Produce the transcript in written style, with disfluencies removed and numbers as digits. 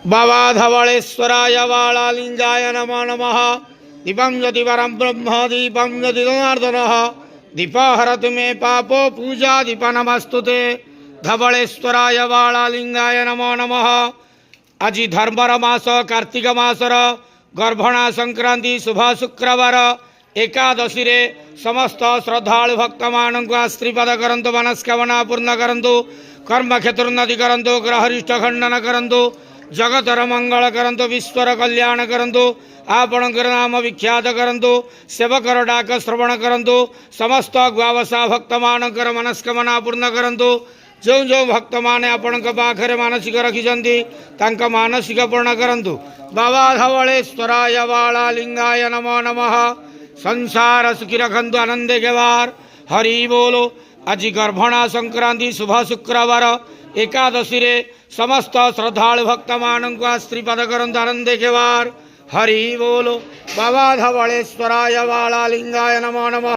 बाबा धवलेश्वराय वाळालिंगाय नमो नमः। दीपं ज्योति परं ब्रह्म दीपं ज्योति जनार्दनः। दीप हरतु मे पापो पूजा दीप नमस्तुते। धवलेश्वराय वाळालिंगाय नमो नमः। आज धर्मर मास कार्तिक मासर गर्भणा संक्रांति शुभ शुक्रवार एकादशी रे समस्त श्रद्धालु भक्त मान आशीर्वाद करंतु मनस्कामना पूर्ण करंतु कर्म क्षेत्र उन्नति करंतु ग्रहरिष्ठ खंडन करंतु जगतर मंगल करंतु विश्वर कल्याण करंतु आपणकर नाम विख्यात करंतु सेवकर डाक श्रवण करंतु समस्त ग्वावसा भक्त मानकर मनस्कामना पूर्ण करंतु जो जो भक्त माने आपण पाखे मानसिक रखिंट तांक मानसिक पूर्ण करंतु। बाबा धवलेश्वराय वाळालिंगाय नमो नमः। संसार सुखी रखंतु आनंदे केवार हरि बोलो। आज गर्भणा संक्रांति शुभ शुक्रवार एकादशी रे समस्त श्रद्धालु भक्त मान आशीर्वाद करंतु आनंदे केवार हरि बोलो। बाबा धवलेश्वराय वाळालिंगाय नमो नमः।